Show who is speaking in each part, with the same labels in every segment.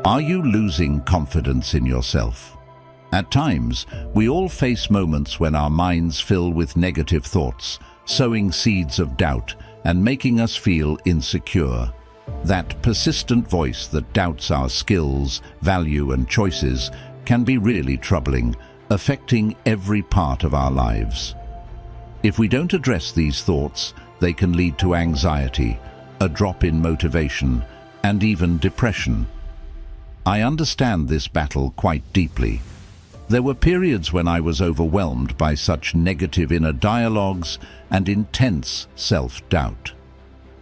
Speaker 1: Are you losing confidence in yourself? At times, we all face moments when our minds fill with negative thoughts, sowing seeds of doubt and making us feel insecure. That persistent voice that doubts our skills, value and choices can be really troubling, affecting every part of our lives. If we don't address these thoughts, they can lead to anxiety, a drop in motivation, and even depression. I understand this battle quite deeply. There were periods when I was overwhelmed by such negative inner dialogues and intense self-doubt.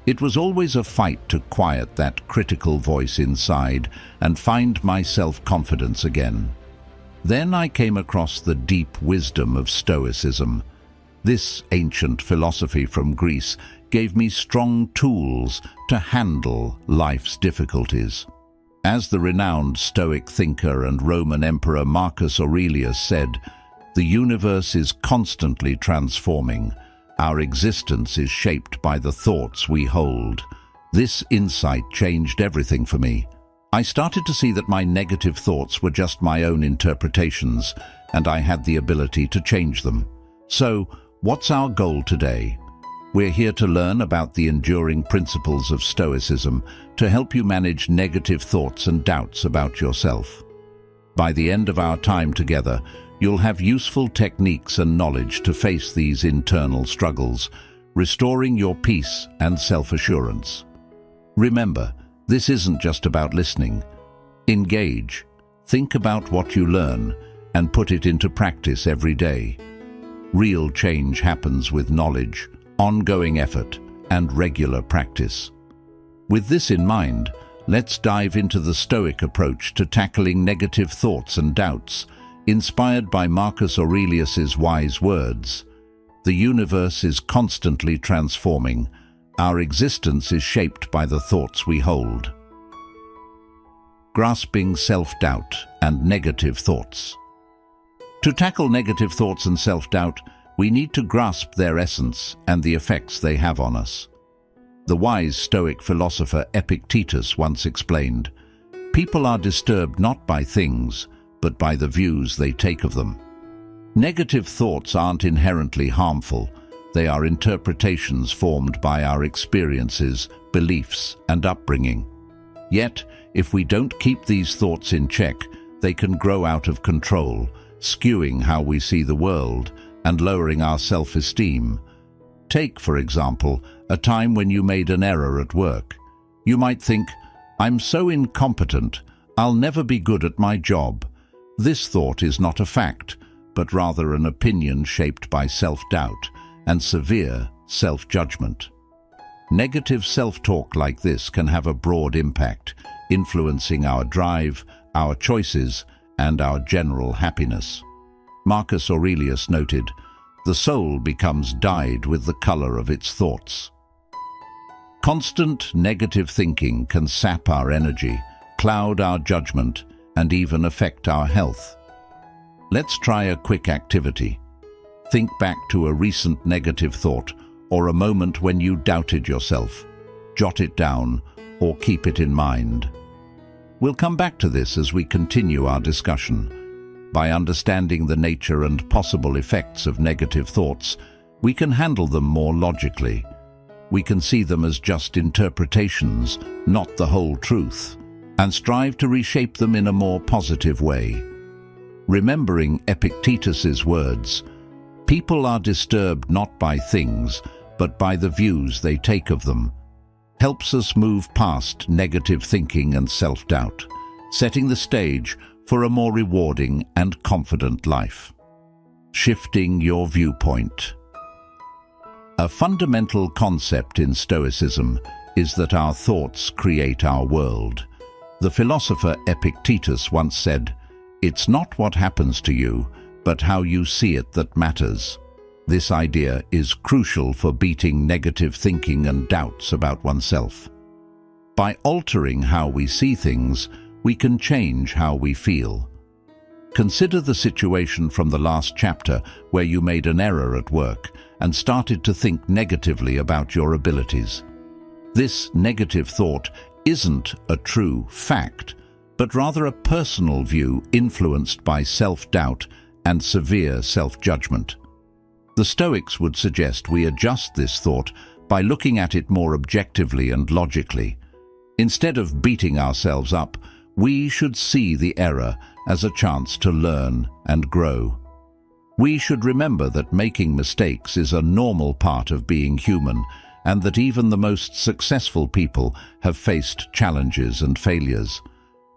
Speaker 1: It was always a fight to quiet that critical voice inside and find my self-confidence again. Then I came across the deep wisdom of Stoicism. This ancient philosophy from Greece gave me strong tools to handle life's difficulties. As the renowned Stoic thinker and Roman Emperor Marcus Aurelius said, "The universe is constantly transforming. Our existence is shaped by the thoughts we hold." This insight changed everything for me. I started to see that my negative thoughts were just my own interpretations, and I had the ability to change them. So, what's our goal today? We're here to learn about the enduring principles of Stoicism to help you manage negative thoughts and doubts about yourself. By the end of our time together, you'll have useful techniques and knowledge to face these internal struggles, restoring your peace and self-assurance. Remember, this isn't just about listening. Engage, think about what you learn, and put it into practice every day. Real change happens with knowledge, ongoing effort, and regular practice. With this in mind, let's dive into the Stoic approach to tackling negative thoughts and doubts, inspired by Marcus Aurelius's wise words. The universe is constantly transforming. Our existence is shaped by the thoughts we hold. Grasping self-doubt and negative thoughts. To tackle negative thoughts and self-doubt, we need to grasp their essence and the effects they have on us. The wise Stoic philosopher Epictetus once explained, "People are disturbed not by things, but by the views they take of them." Negative thoughts aren't inherently harmful. They are interpretations formed by our experiences, beliefs, and upbringing. Yet, if we don't keep these thoughts in check, they can grow out of control, skewing how we see the world and lowering our self-esteem. Take, for example, a time when you made an error at work. You might think, "I'm so incompetent, I'll never be good at my job." This thought is not a fact, but rather an opinion shaped by self-doubt and severe self-judgment. Negative self-talk like this can have a broad impact, influencing our drive, our choices, and our general happiness. Marcus Aurelius noted, "The soul becomes dyed with the color of its thoughts." Constant negative thinking can sap our energy, cloud our judgment, and even affect our health. Let's try a quick activity. Think back to a recent negative thought or a moment when you doubted yourself. Jot it down or keep it in mind. We'll come back to this as we continue our discussion. By understanding the nature and possible effects of negative thoughts, we can handle them more logically. We can see them as just interpretations, not the whole truth, and strive to reshape them in a more positive way. Remembering Epictetus's words, "People are disturbed not by things, but by the views they take of them," helps us move past negative thinking and self-doubt, setting the stage for a more rewarding and confident life. Shifting your viewpoint. A fundamental concept in Stoicism is that our thoughts create our world. The philosopher Epictetus once said, "It's not what happens to you, but how you see it that matters." This idea is crucial for beating negative thinking and doubts about oneself. By altering how we see things, we can change how we feel. Consider the situation from the last chapter where you made an error at work and started to think negatively about your abilities. This negative thought isn't a true fact, but rather a personal view influenced by self-doubt and severe self-judgment. The Stoics would suggest we adjust this thought by looking at it more objectively and logically. Instead of beating ourselves up, we should see the error as a chance to learn and grow. We should remember that making mistakes is a normal part of being human, and that even the most successful people have faced challenges and failures.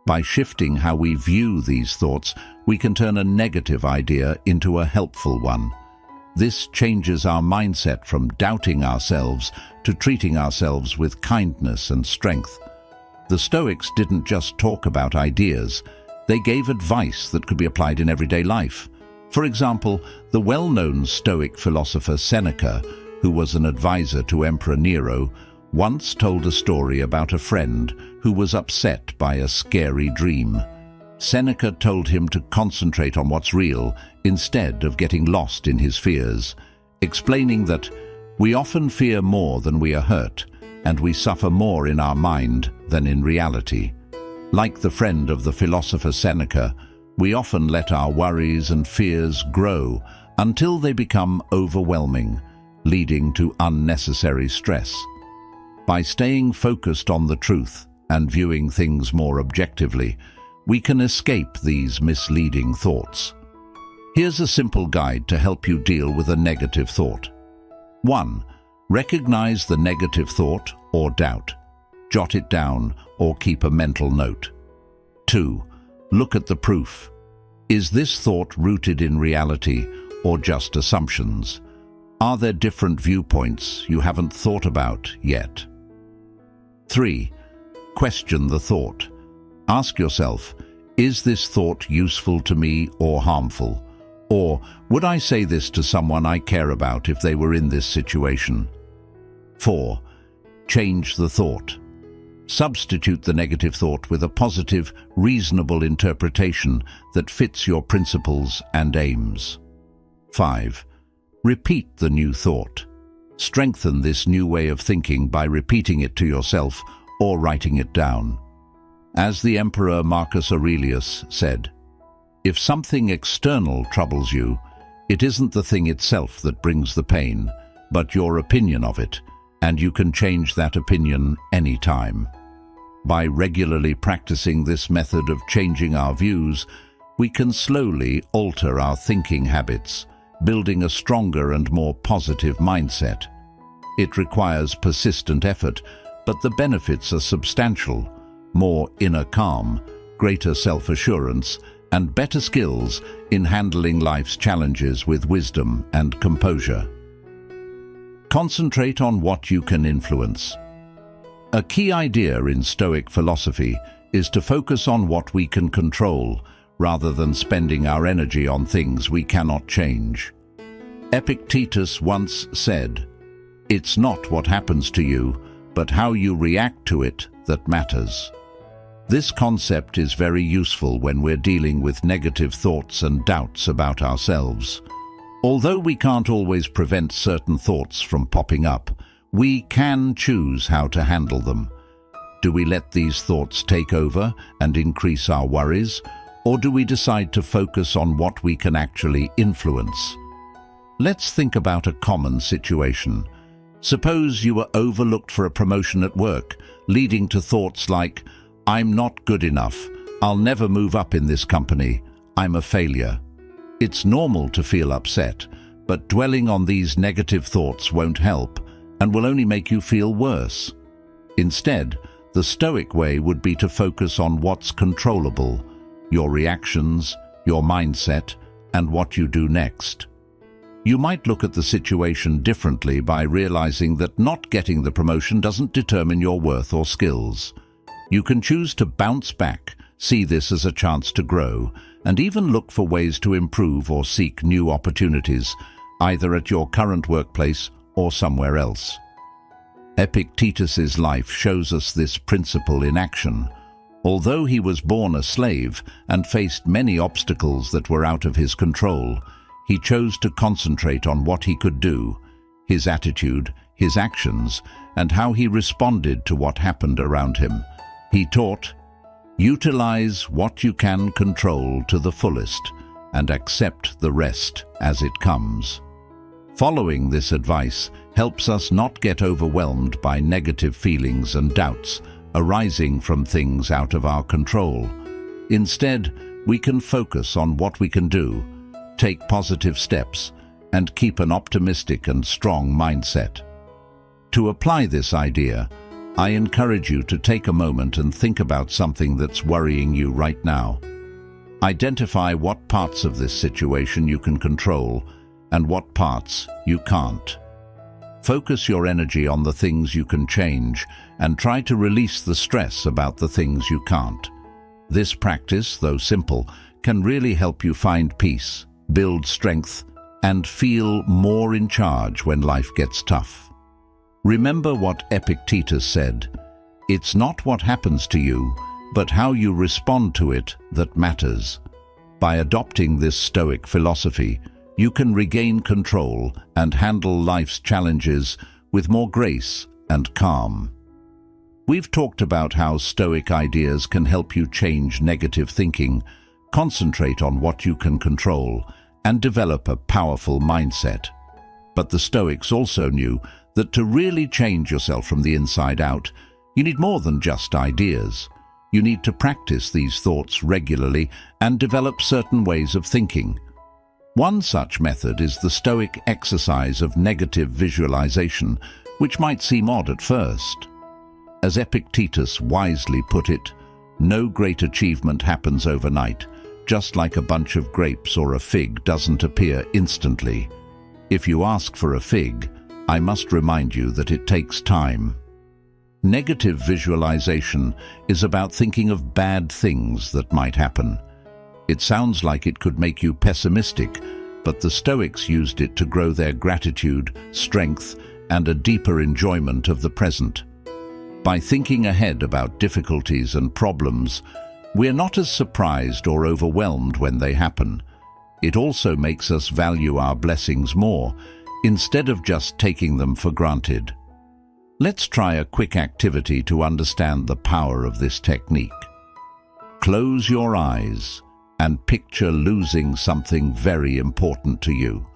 Speaker 1: By shifting how we view these thoughts, we can turn a negative idea into a helpful one. This changes our mindset from doubting ourselves to treating ourselves with kindness and strength. The Stoics didn't just talk about ideas, they gave advice that could be applied in everyday life. For example, the well-known Stoic philosopher Seneca, who was an advisor to Emperor Nero, once told a story about a friend who was upset by a scary dream. Seneca told him to concentrate on what's real instead of getting lost in his fears, explaining that we often fear more than we are hurt, and we suffer more in our mind than in reality. Like the friend of the philosopher Seneca, we often let our worries and fears grow until they become overwhelming, leading to unnecessary stress. By staying focused on the truth and viewing things more objectively, we can escape these misleading thoughts. Here's a simple guide to help you deal with a negative thought. 1. Recognize the negative thought or doubt. Jot it down or keep a mental note. 2. Look at the proof. Is this thought rooted in reality or just assumptions? Are there different viewpoints you haven't thought about yet? 3. Question the thought. Ask yourself, is this thought useful to me or harmful? Or would I say this to someone I care about if they were in this situation? 4. Change the thought. Substitute the negative thought with a positive, reasonable interpretation that fits your principles and aims. 5. Repeat the new thought. Strengthen this new way of thinking by repeating it to yourself or writing it down. As the Emperor Marcus Aurelius said, "If something external troubles you, it isn't the thing itself that brings the pain, but your opinion of it, and you can change that opinion any time." By regularly practicing this method of changing our views, we can slowly alter our thinking habits, building a stronger and more positive mindset. It requires persistent effort, but the benefits are substantial: more inner calm, greater self-assurance, and better skills in handling life's challenges with wisdom and composure. Concentrate on what you can influence. A key idea in Stoic philosophy is to focus on what we can control, rather than spending our energy on things we cannot change. Epictetus once said, "It's not what happens to you, but how you react to it that matters." This concept is very useful when we're dealing with negative thoughts and doubts about ourselves. Although we can't always prevent certain thoughts from popping up, we can choose how to handle them. Do we let these thoughts take over and increase our worries, or do we decide to focus on what we can actually influence? Let's think about a common situation. Suppose you were overlooked for a promotion at work, leading to thoughts like, "I'm not good enough, I'll never move up in this company, I'm a failure." It's normal to feel upset, but dwelling on these negative thoughts won't help and will only make you feel worse. Instead, the Stoic way would be to focus on what's controllable: your reactions, your mindset, and what you do next. You might look at the situation differently by realizing that not getting the promotion doesn't determine your worth or skills. You can choose to bounce back, see this as a chance to grow, and even look for ways to improve or seek new opportunities, either at your current workplace or somewhere else. Epictetus's life shows us this principle in action. Although he was born a slave and faced many obstacles that were out of his control, he chose to concentrate on what he could do, his attitude, his actions, and how he responded to what happened around him. He taught, Utilize what you can control to the fullest and accept the rest as it comes. Following this advice helps us not get overwhelmed by negative feelings and doubts arising from things out of our control. Instead, we can focus on what we can do, take positive steps, and keep an optimistic and strong mindset. To apply this idea, I encourage you to take a moment and think about something that's worrying you right now. Identify what parts of this situation you can control and what parts you can't. Focus your energy on the things you can change and try to release the stress about the things you can't. This practice, though simple, can really help you find peace, build strength, and feel more in charge when life gets tough. Remember what Epictetus said, "It's not what happens to you, but how you respond to it that matters." By adopting this Stoic philosophy, you can regain control and handle life's challenges with more grace and calm. We've talked about how Stoic ideas can help you change negative thinking, concentrate on what you can control, and develop a powerful mindset. But the Stoics also knew that to really change yourself from the inside out, you need more than just ideas. You need to practice these thoughts regularly and develop certain ways of thinking. One such method is the Stoic exercise of negative visualization, which might seem odd at first. As Epictetus wisely put it, no great achievement happens overnight, just like a bunch of grapes or a fig doesn't appear instantly. If you ask for a fig, I must remind you that it takes time. Negative visualization is about thinking of bad things that might happen. It sounds like it could make you pessimistic, but the Stoics used it to grow their gratitude, strength, and a deeper enjoyment of the present. By thinking ahead about difficulties and problems, we're not as surprised or overwhelmed when they happen. It also makes us value our blessings more, instead of just taking them for granted. Let's try a quick activity to understand the power of this technique. Close your eyes and picture losing something very important to you.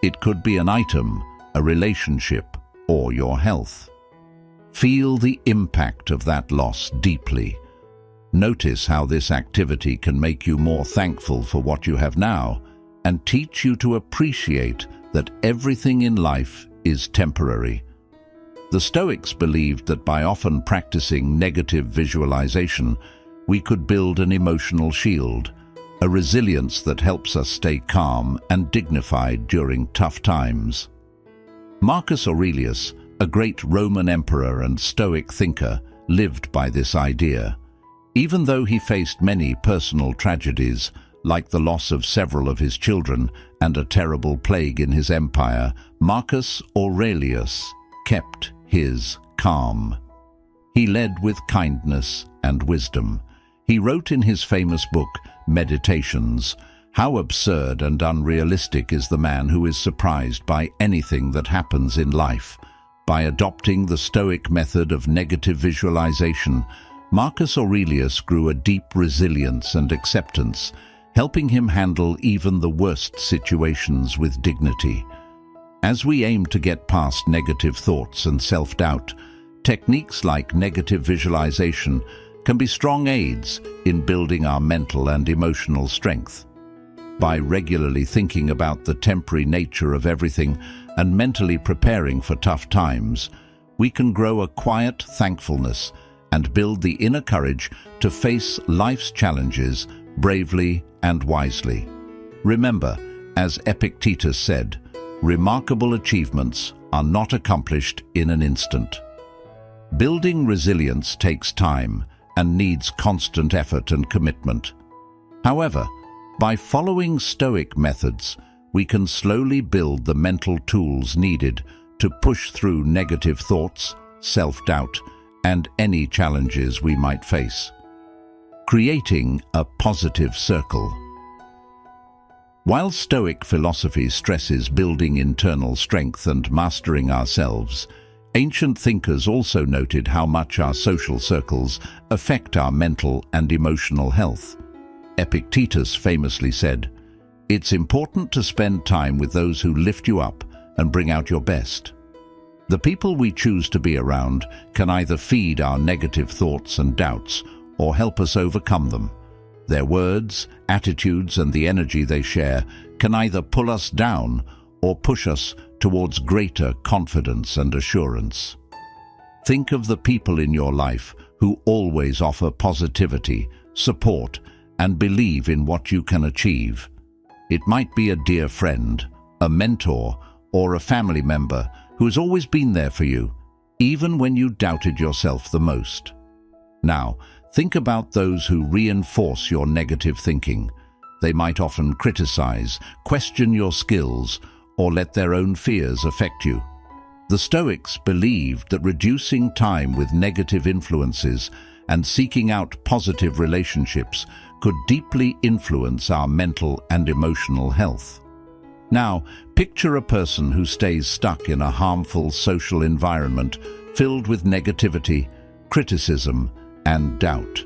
Speaker 1: It could be an item, a relationship, or your health. Feel the impact of that loss deeply. Notice how this activity can make you more thankful for what you have now and teach you to appreciate that everything in life is temporary. The Stoics believed that by often practicing negative visualization, we could build an emotional shield, a resilience that helps us stay calm and dignified during tough times. Marcus Aurelius, a great Roman emperor and Stoic thinker, lived by this idea. Even though he faced many personal tragedies, like the loss of several of his children and a terrible plague in his empire, Marcus Aurelius kept his calm. He led with kindness and wisdom. He wrote in his famous book, Meditations, "How absurd and unrealistic is the man who is surprised by anything that happens in life." By adopting the Stoic method of negative visualization, Marcus Aurelius grew a deep resilience and acceptance, helping him handle even the worst situations with dignity. As we aim to get past negative thoughts and self-doubt, techniques like negative visualization can be strong aids in building our mental and emotional strength. By regularly thinking about the temporary nature of everything and mentally preparing for tough times, we can grow a quiet thankfulness and build the inner courage to face life's challenges bravely and wisely. Remember, as Epictetus said, remarkable achievements are not accomplished in an instant. Building resilience takes time and needs constant effort and commitment. However, by following Stoic methods, we can slowly build the mental tools needed to push through negative thoughts, self-doubt, and any challenges we might face. Creating a positive circle. While Stoic philosophy stresses building internal strength and mastering ourselves, Ancient thinkers also noted how much our social circles affect our mental and emotional health. Epictetus famously said, "It's important to spend time with those who lift you up and bring out your best." The people we choose to be around can either feed our negative thoughts and doubts or help us overcome them. Their words, attitudes, and the energy they share can either pull us down or push us towards greater confidence and assurance. Think of the people in your life who always offer positivity, support, and believe in what you can achieve. It might be a dear friend, a mentor, or a family member who has always been there for you, even when you doubted yourself the most. Now, think about those who reinforce your negative thinking. They might often criticize, question your skills, or let their own fears affect you. The Stoics believed that reducing time with negative influences and seeking out positive relationships could deeply influence our mental and emotional health. Now, picture a person who stays stuck in a harmful social environment filled with negativity, criticism, and doubt.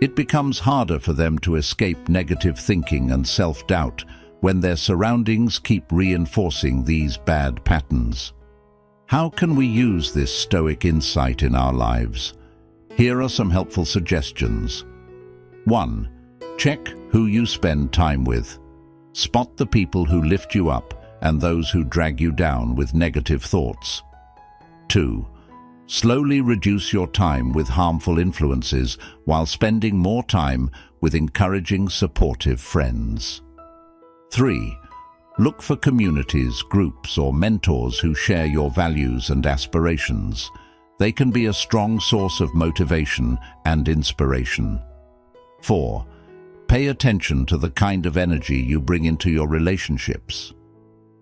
Speaker 1: It becomes harder for them to escape negative thinking and self-doubt when their surroundings keep reinforcing these bad patterns. How can we use this Stoic insight in our lives? Here are some helpful suggestions. 1. Check who you spend time with. Spot the people who lift you up and those who drag you down with negative thoughts. 2. Slowly reduce your time with harmful influences while spending more time with encouraging, supportive friends. 3. Look for communities, groups, or mentors who share your values and aspirations. They can be a strong source of motivation and inspiration. 4. Pay attention to the kind of energy you bring into your relationships.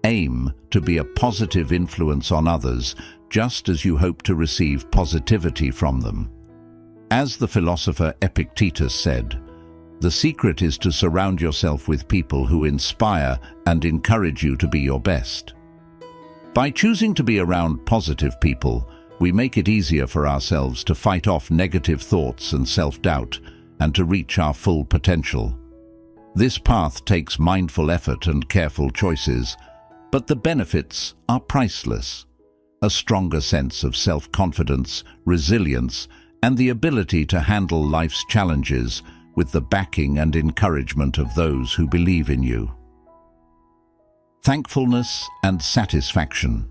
Speaker 1: Aim to be a positive influence on others, just as you hope to receive positivity from them. As the philosopher Epictetus said, "The secret is to surround yourself with people who inspire and encourage you to be your best." By choosing to be around positive people, we make it easier for ourselves to fight off negative thoughts and self-doubt and to reach our full potential. This path takes mindful effort and careful choices, but the benefits are priceless. A stronger sense of self-confidence, resilience, and the ability to handle life's challenges with the backing and encouragement of those who believe in you. Thankfulness and satisfaction.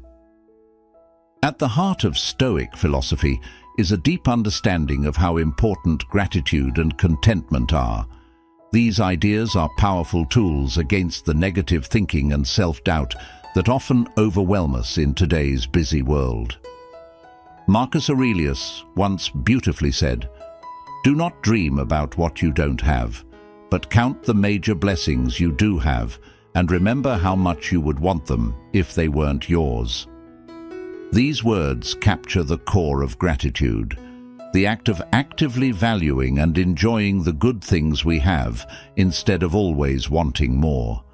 Speaker 1: At the heart of Stoic philosophy is a deep understanding of how important gratitude and contentment are. These ideas are powerful tools against the negative thinking and self-doubt that often overwhelm us in today's busy world. Marcus Aurelius once beautifully said, "Do not dream about what you don't have, but count the major blessings you do have and remember how much you would want them if they weren't yours." These words capture the core of gratitude, the act of actively valuing and enjoying the good things we have instead of always wanting more.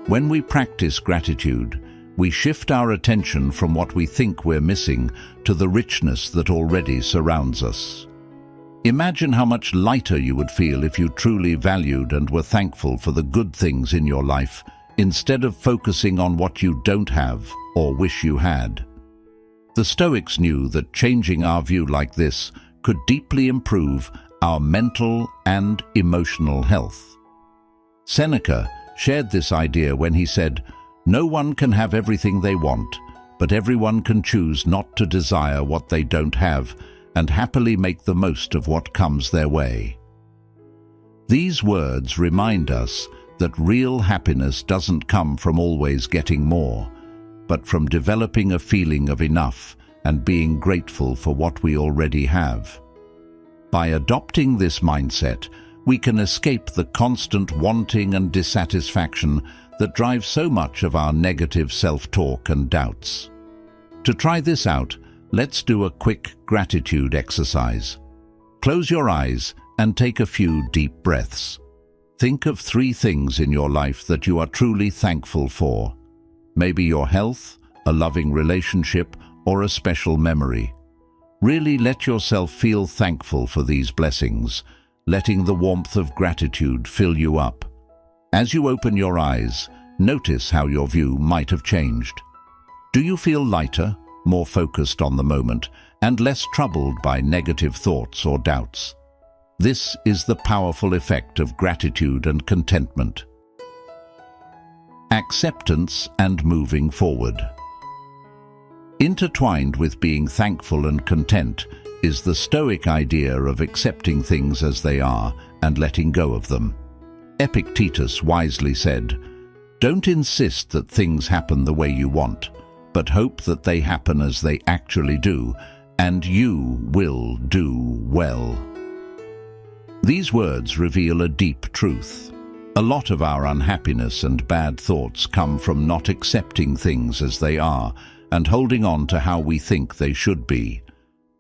Speaker 1: When we practice gratitude, we shift our attention from what we think we're missing to the richness that already surrounds us. Imagine how much lighter you would feel if you truly valued and were thankful for the good things in your life, instead of focusing on what you don't have or wish you had. The Stoics knew that changing our view like this could deeply improve our mental and emotional health. Seneca shared this idea when he said, "No one can have everything they want, but everyone can choose not to desire what they don't have and happily make the most of what comes their way." These words remind us that real happiness doesn't come from always getting more, but from developing a feeling of enough and being grateful for what we already have. By adopting this mindset, we can escape the constant wanting and dissatisfaction that drives so much of our negative self-talk and doubts. To try this out, let's do a quick gratitude exercise. Close your eyes and take a few deep breaths. Think of 3 things in your life that you are truly thankful for. Maybe your health, a loving relationship, or a special memory. Really let yourself feel thankful for these blessings, letting the warmth of gratitude fill you up. As you open your eyes, notice how your view might have changed. Do you feel lighter, more focused on the moment, and less troubled by negative thoughts or doubts? This is the powerful effect of gratitude and contentment. Acceptance and moving forward. Intertwined with being thankful and content is the Stoic idea of accepting things as they are and letting go of them. Epictetus wisely said, "Don't insist that things happen the way you want, but hope that they happen as they actually do, and you will do well." These words reveal a deep truth. A lot of our unhappiness and bad thoughts come from not accepting things as they are and holding on to how we think they should be.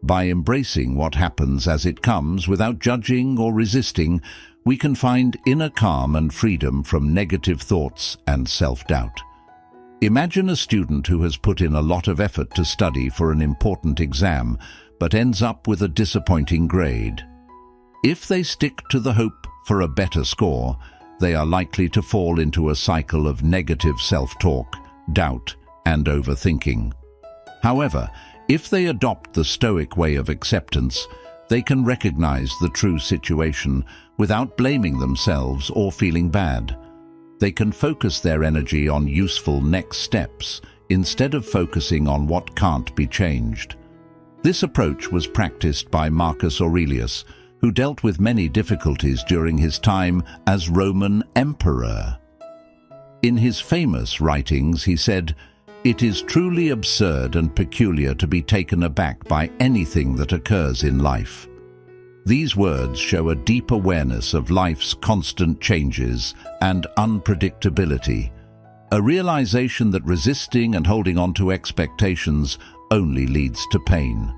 Speaker 1: By embracing what happens as it comes without judging or resisting, we can find inner calm and freedom from negative thoughts and self-doubt. Imagine a student who has put in a lot of effort to study for an important exam, but ends up with a disappointing grade. If they stick to the hope for a better score, they are likely to fall into a cycle of negative self-talk, doubt, and overthinking. However, if they adopt the Stoic way of acceptance, they can recognize the true situation without blaming themselves or feeling bad. They can focus their energy on useful next steps instead of focusing on what can't be changed. This approach was practiced by Marcus Aurelius, who dealt with many difficulties during his time as Roman emperor. In his famous writings, he said, "It is truly absurd and peculiar to be taken aback by anything that occurs in life." These words show a deep awareness of life's constant changes and unpredictability, a realization that resisting and holding on to expectations only leads to pain.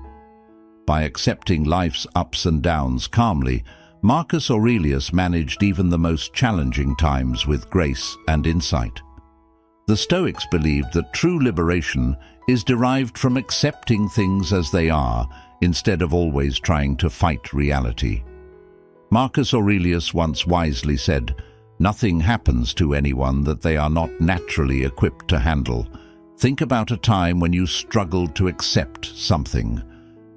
Speaker 1: By accepting life's ups and downs calmly, Marcus Aurelius managed even the most challenging times with grace and insight. The Stoics believed that true liberation is derived from accepting things as they are, instead of always trying to fight reality. Marcus Aurelius once wisely said, "Nothing happens to anyone that they are not naturally equipped to handle. Think about a time when you struggled to accept something."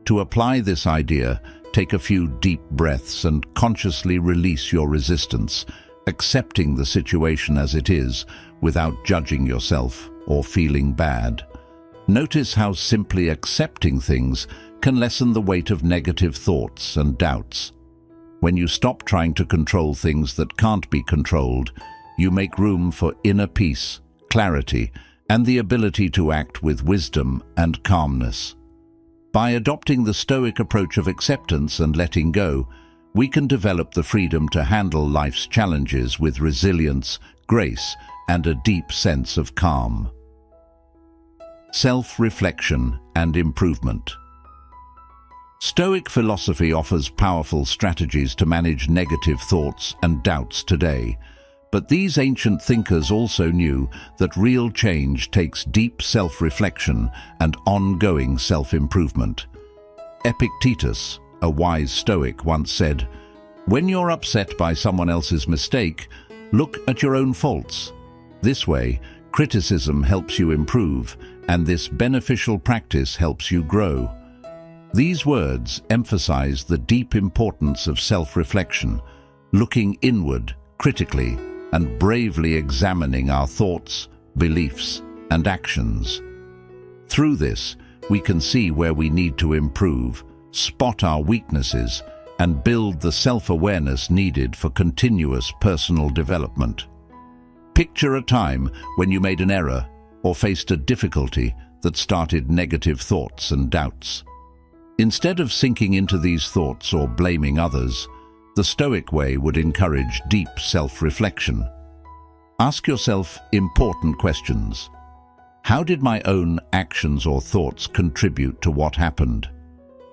Speaker 1: To apply this idea, take a few deep breaths and consciously release your resistance, accepting the situation as it is without judging yourself or feeling bad. Notice how simply accepting things can lessen the weight of negative thoughts and doubts. When you stop trying to control things that can't be controlled, you make room for inner peace, clarity, and the ability to act with wisdom and calmness. By adopting the Stoic approach of acceptance and letting go, we can develop the freedom to handle life's challenges with resilience, grace, and a deep sense of calm. Self-reflection and improvement. Stoic philosophy offers powerful strategies to manage negative thoughts and doubts today, but these ancient thinkers also knew that real change takes deep self-reflection and ongoing self-improvement. Epictetus, a wise Stoic, once said, "When you're upset by someone else's mistake, look at your own faults. This way, criticism helps you improve, and this beneficial practice helps you grow." These words emphasize the deep importance of self-reflection, looking inward critically and bravely examining our thoughts, beliefs, and actions. Through this, we can see where we need to improve, spot our weaknesses, and build the self-awareness needed for continuous personal development. Picture a time when you made an error or faced a difficulty that started negative thoughts and doubts. Instead of sinking into these thoughts or blaming others, the Stoic way would encourage deep self-reflection. Ask yourself important questions. How did my own actions or thoughts contribute to what happened?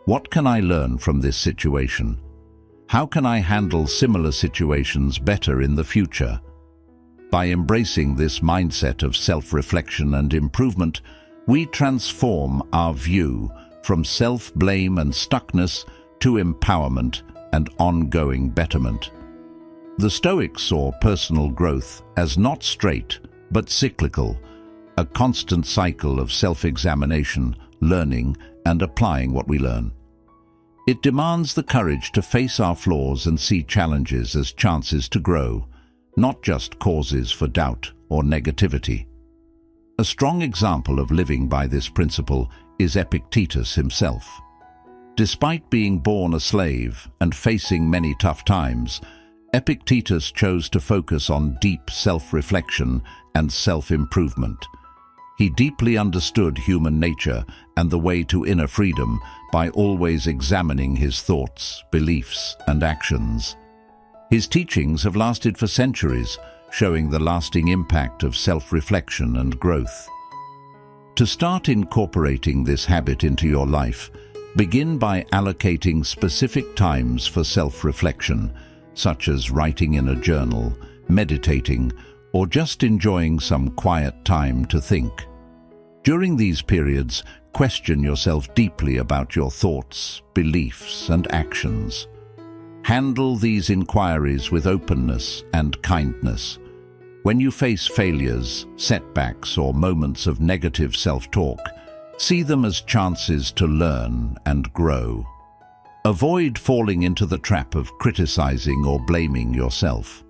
Speaker 1: What can I learn from this situation? How can I handle similar situations better in the future? By embracing this mindset of self-reflection and improvement, we transform our view from self-blame and stuckness to empowerment and ongoing betterment. The Stoics saw personal growth as not straight, but cyclical, a constant cycle of self-examination, learning, and applying what we learn. It demands the courage to face our flaws and see challenges as chances to grow, not just causes for doubt or negativity. A strong example of living by this principle is Epictetus himself. Despite being born a slave and facing many tough times, Epictetus chose to focus on deep self-reflection and self-improvement. He deeply understood human nature and the way to inner freedom by always examining his thoughts, beliefs, and actions. His teachings have lasted for centuries, showing the lasting impact of self-reflection and growth. To start incorporating this habit into your life, begin by allocating specific times for self-reflection, such as writing in a journal, meditating, or just enjoying some quiet time to think. During these periods, question yourself deeply about your thoughts, beliefs, and actions. Handle these inquiries with openness and kindness. When you face failures, setbacks, or moments of negative self-talk, see them as chances to learn and grow. Avoid falling into the trap of criticizing or blaming yourself.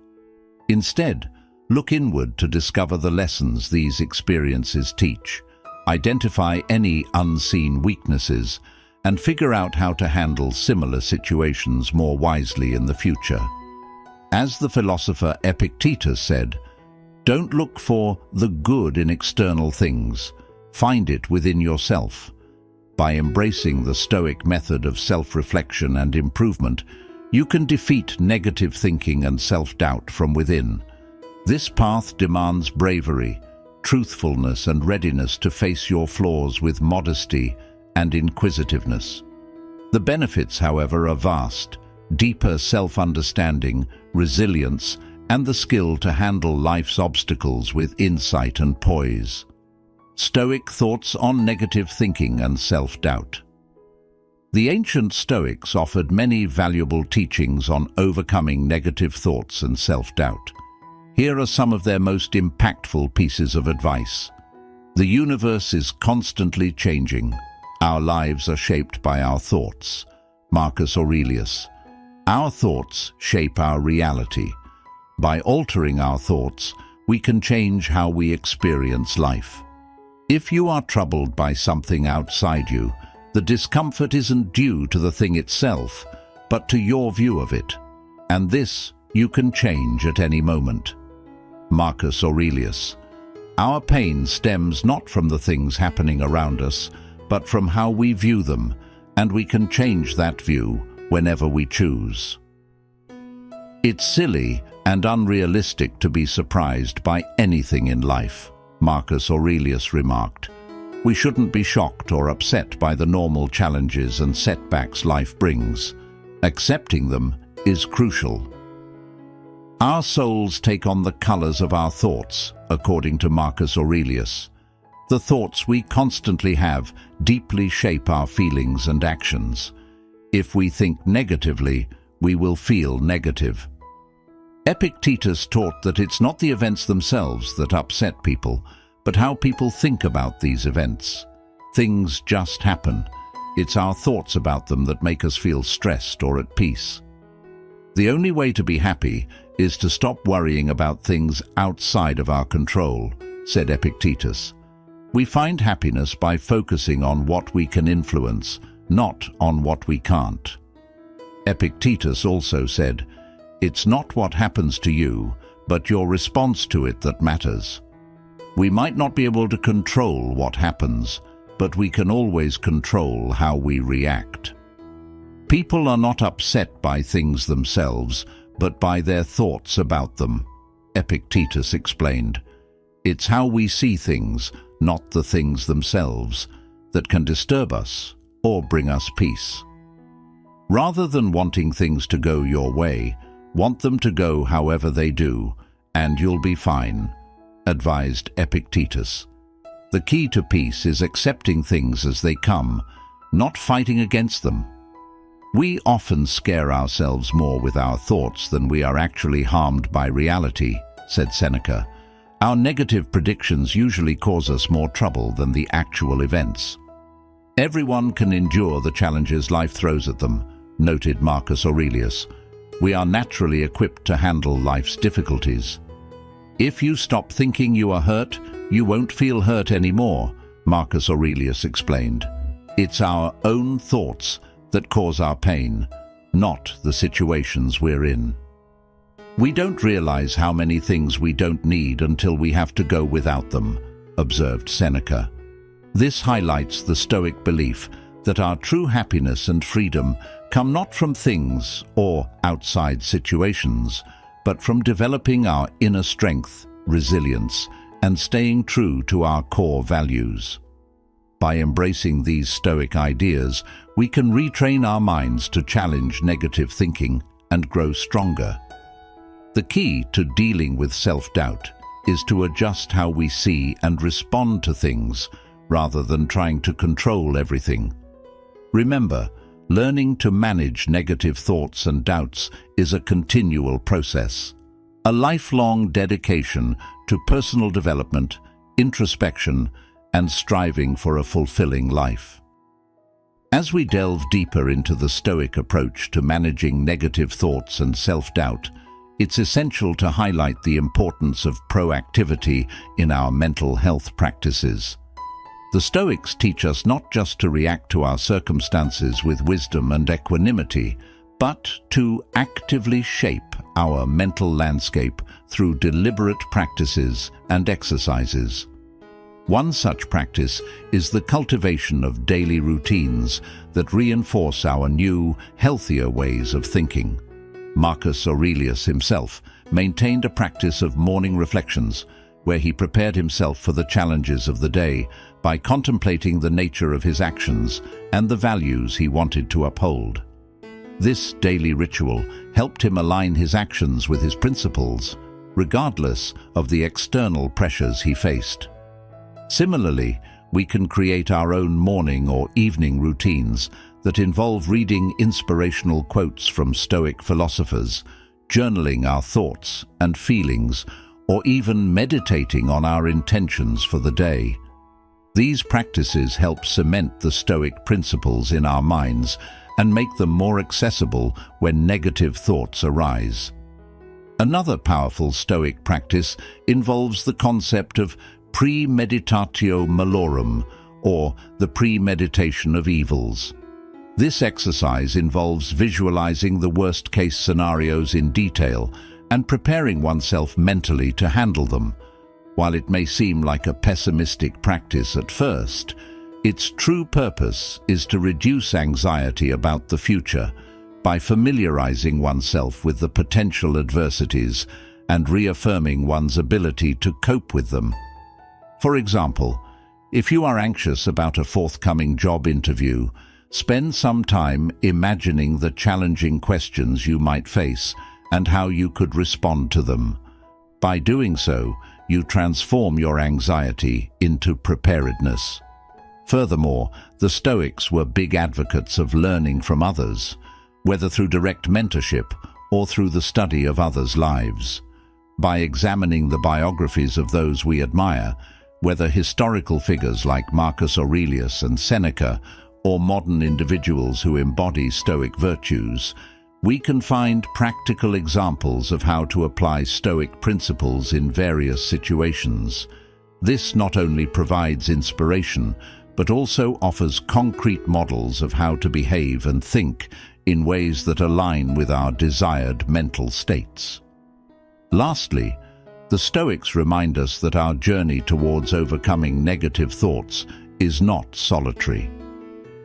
Speaker 1: Instead, look inward to discover the lessons these experiences teach. Identify any unseen weaknesses and figure out how to handle similar situations more wisely in the future. As the philosopher Epictetus said, "Don't look for the good in external things. Find it within yourself." By embracing the Stoic method of self-reflection and improvement, you can defeat negative thinking and self-doubt from within. This path demands bravery, truthfulness, and readiness to face your flaws with modesty and inquisitiveness. The benefits, however, are vast: deeper self-understanding, resilience, and the skill to handle life's obstacles with insight and poise. Stoic thoughts on negative thinking and self-doubt. The ancient Stoics offered many valuable teachings on overcoming negative thoughts and self-doubt. Here are some of their most impactful pieces of advice. The universe is constantly changing. Our lives are shaped by our thoughts. Marcus Aurelius. Our thoughts shape our reality. By altering our thoughts, we can change how we experience life. If you are troubled by something outside you, the discomfort isn't due to the thing itself, but to your view of it. And this you can change at any moment. Marcus Aurelius. Our pain stems not from the things happening around us, but from how we view them, and we can change that view whenever we choose. It's silly and unrealistic to be surprised by anything in life, Marcus Aurelius remarked. We shouldn't be shocked or upset by the normal challenges and setbacks life brings. Accepting them is crucial. Our souls take on the colors of our thoughts, according to Marcus Aurelius. The thoughts we constantly have deeply shape our feelings and actions. If we think negatively, we will feel negative. Epictetus taught that it's not the events themselves that upset people, but how people think about these events. Things just happen. It's our thoughts about them that make us feel stressed or at peace. The only way to be happy is to stop worrying about things outside of our control, said Epictetus. We find happiness by focusing on what we can influence, not on what we can't. Epictetus also said, "It's not what happens to you, but your response to it that matters." We might not be able to control what happens, but we can always control how we react. People are not upset by things themselves, but by their thoughts about them, Epictetus explained. It's how we see things, not the things themselves, that can disturb us or bring us peace. Rather than wanting things to go your way, want them to go however they do, and you'll be fine, advised Epictetus. The key to peace is accepting things as they come, not fighting against them. We often scare ourselves more with our thoughts than we are actually harmed by reality, said Seneca. Our negative predictions usually cause us more trouble than the actual events. Everyone can endure the challenges life throws at them, noted Marcus Aurelius. We are naturally equipped to handle life's difficulties. If you stop thinking you are hurt, you won't feel hurt anymore, Marcus Aurelius explained. It's our own thoughts that cause our pain, not the situations we're in. We don't realize how many things we don't need until we have to go without them, observed Seneca. This highlights the Stoic belief that our true happiness and freedom come not from things or outside situations, but from developing our inner strength, resilience, and staying true to our core values. By embracing these Stoic ideas, we can retrain our minds to challenge negative thinking and grow stronger. The key to dealing with self-doubt is to adjust how we see and respond to things, rather than trying to control everything. Remember, learning to manage negative thoughts and doubts is a continual process, a lifelong dedication to personal development, introspection, and striving for a fulfilling life. As we delve deeper into the Stoic approach to managing negative thoughts and self-doubt, it's essential to highlight the importance of proactivity in our mental health practices. The Stoics teach us not just to react to our circumstances with wisdom and equanimity, but to actively shape our mental landscape through deliberate practices and exercises. One such practice is the cultivation of daily routines that reinforce our new, healthier ways of thinking. Marcus Aurelius himself maintained a practice of morning reflections, where he prepared himself for the challenges of the day by contemplating the nature of his actions and the values he wanted to uphold. This daily ritual helped him align his actions with his principles, regardless of the external pressures he faced. Similarly, we can create our own morning or evening routines that involve reading inspirational quotes from Stoic philosophers, journaling our thoughts and feelings, or even meditating on our intentions for the day. These practices help cement the Stoic principles in our minds and make them more accessible when negative thoughts arise. Another powerful Stoic practice involves the concept of premeditatio malorum, or the premeditation of evils. This exercise involves visualizing the worst-case scenarios in detail and preparing oneself mentally to handle them. While it may seem like a pessimistic practice at first, its true purpose is to reduce anxiety about the future by familiarizing oneself with the potential adversities and reaffirming one's ability to cope with them. For example, if you are anxious about a forthcoming job interview, spend some time imagining the challenging questions you might face and how you could respond to them. By doing so, you transform your anxiety into preparedness. Furthermore, the Stoics were big advocates of learning from others, whether through direct mentorship or through the study of others' lives. By examining the biographies of those we admire, whether historical figures like Marcus Aurelius and Seneca, or modern individuals who embody Stoic virtues, we can find practical examples of how to apply Stoic principles in various situations. This not only provides inspiration, but also offers concrete models of how to behave and think in ways that align with our desired mental states. Lastly, the Stoics remind us that our journey towards overcoming negative thoughts is not solitary.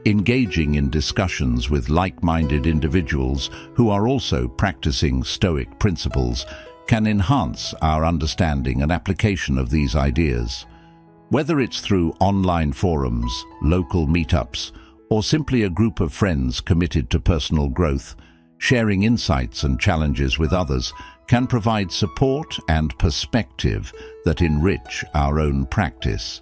Speaker 1: Engaging in discussions with like-minded individuals who are also practicing Stoic principles can enhance our understanding and application of these ideas. Whether it's through online forums, local meetups, or simply a group of friends committed to personal growth, sharing insights and challenges with others can provide support and perspective that enrich our own practice.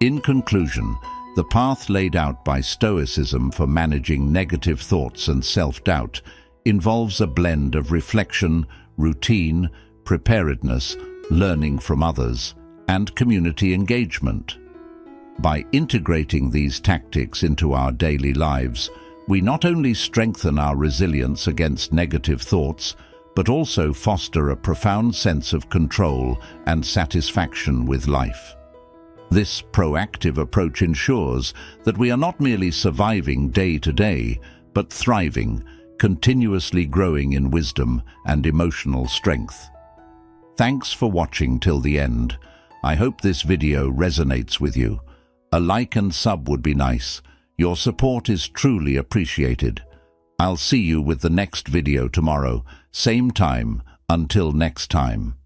Speaker 1: In conclusion, the path laid out by Stoicism for managing negative thoughts and self-doubt involves a blend of reflection, routine, preparedness, learning from others, and community engagement. By integrating these tactics into our daily lives, we not only strengthen our resilience against negative thoughts, but also foster a profound sense of control and satisfaction with life. This proactive approach ensures that we are not merely surviving day to day, but thriving, continuously growing in wisdom and emotional strength. Thanks for watching till the end. I hope this video resonates with you. A like and sub would be nice. Your support is truly appreciated. I'll see you with the next video tomorrow, same time. Until next time.